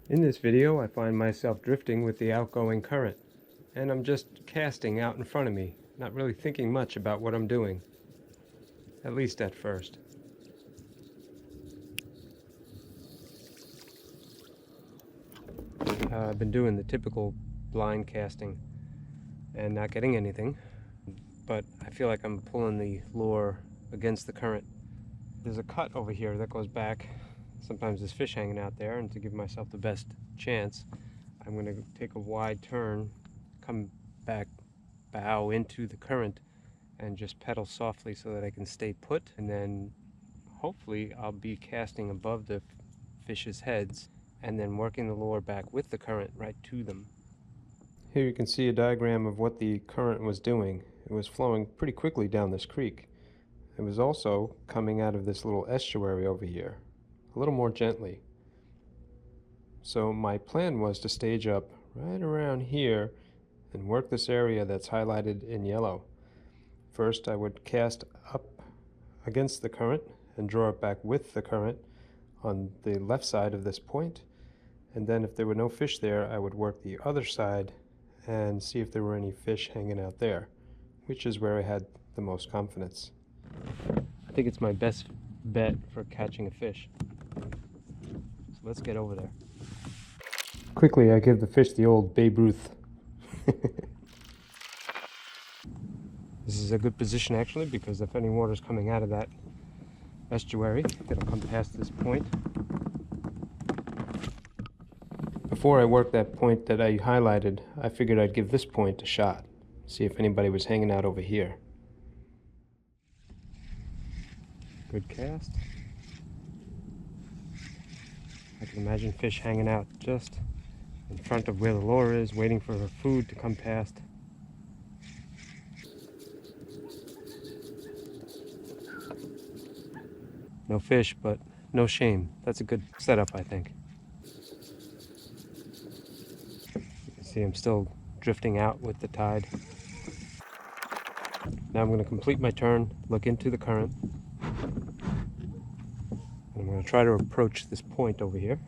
In this video, I find myself drifting with the outgoing current, and I'm just casting out in front of me, not really thinking much about what I'm doing, at least at first. I've been doing the typical blind casting and not getting anything, but I feel like I'm pulling the lure against the current. There's a cut over here that goes back. Sometimes there's fish hanging out there, and to give myself the best chance, I'm going to take a wide turn, come back, bow into the current, and just pedal softly so that I can stay put, and then hopefully I'll be casting above the fish's heads and then working the lure back with the current right to them. Here you can see a diagram of what the current was doing. It was flowing pretty quickly down this creek. It was also coming out of this little estuary over here, a little more gently. So my plan was to stage up right around here and work this area that's highlighted in yellow. First, I would cast up against the current and draw it back with the current on the left side of this point. And then if there were no fish there, I would work the other side and see if there were any fish hanging out there, which is where I had the most confidence. I think it's my best bet for catching a fish. So let's get over there. Quickly, I give the fish the old Babe Ruth. This is a good position actually, because if any water's coming out of that estuary, it'll come past this point. Before I worked that point that I highlighted, I figured I'd give this point a shot, see if anybody was hanging out over here. Good cast. I can imagine fish hanging out just in front of where the lure is, waiting for her food to come past. No fish, but no shame. That's a good setup, I think. You can see I'm still drifting out with the tide. Now I'm going to complete my turn, look into the current. I'm going to try to approach this point over here.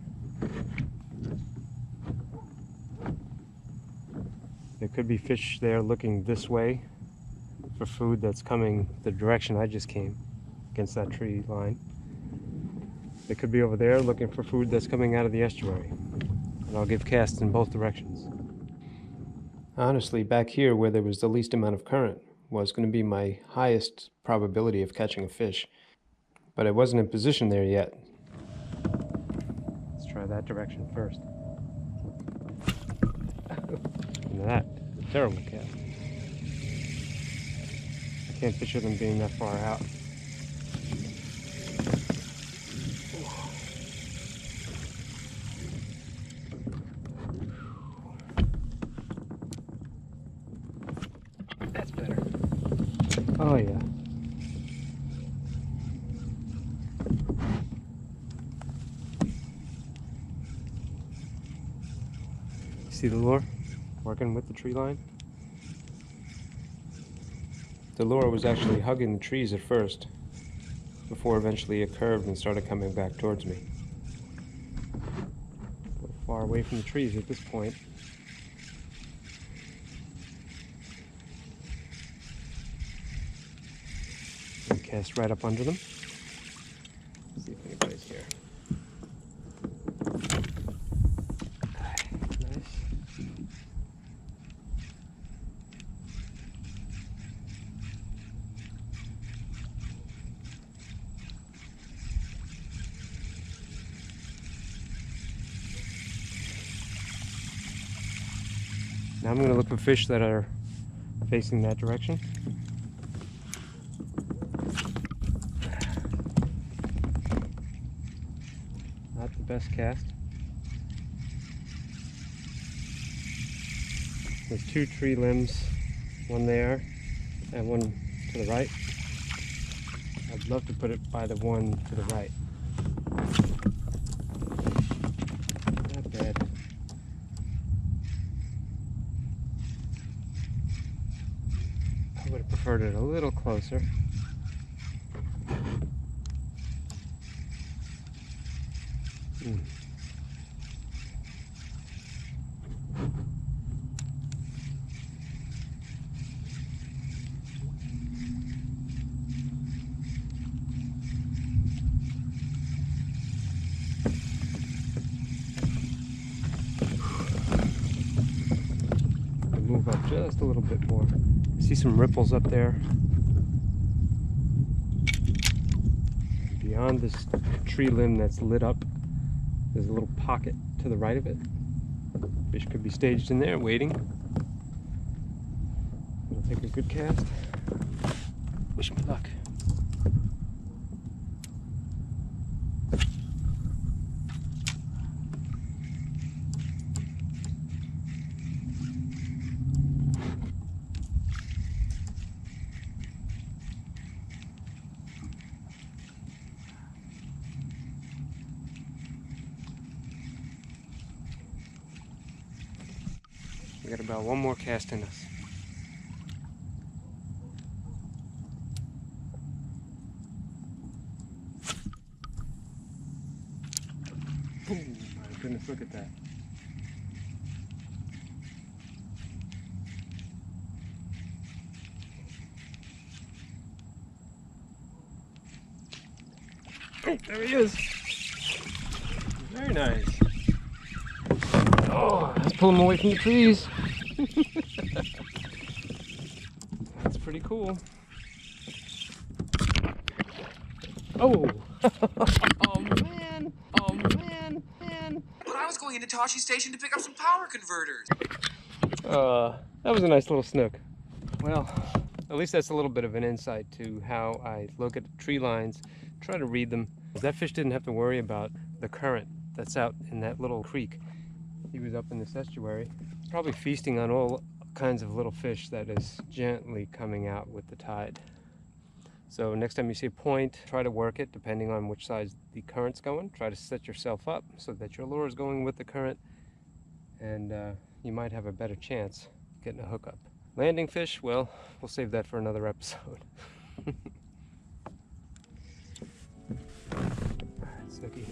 There could be fish there looking this way for food that's coming the direction I just came, against that tree line. They could be over there looking for food that's coming out of the estuary. And I'll give casts in both directions. Honestly, back here where there was the least amount of current was going to be my highest probability of catching a fish. But I wasn't in position there yet. Let's try that direction first. And that is a terrible cast. I can't picture them being that far out. That's better. Oh yeah. See the lure working with the tree line? The lure was actually hugging the trees at first, before eventually it curved and started coming back towards me. A little far away from the trees at this point. And cast right up under them. See if anybody's here. Now I'm going to look for fish that are facing that direction. Not the best cast. There's two tree limbs, one there and one to the right. I'd love to put it by the one to the right. Not bad. I would have preferred it a little closer. Move up just a little bit more. I see some ripples up there. And beyond this tree limb that's lit up, there's a little pocket to the right of it. Fish could be staged in there, waiting. It'll take a good cast. Wish me luck. We got about one more cast in us. Oh my goodness, look at that. Oh, there he is. Very nice. Oh, let's pull him away from the trees. That's pretty cool. Oh! Oh man! Oh man! Man! But I was going into Tashi Station to pick up some power converters. That was a nice little snook. Well, at least that's a little bit of an insight to how I look at tree lines, try to read them. That fish didn't have to worry about the current that's out in that little creek. He was up in this estuary, probably feasting on all kinds of little fish that is gently coming out with the tide. So next time you see a point, try to work it depending on which side the current's going. Try to set yourself up so that your lure is going with the current, and you might have a better chance getting a hookup. Landing fish, well, we'll save that for another episode. Alright, Snooky.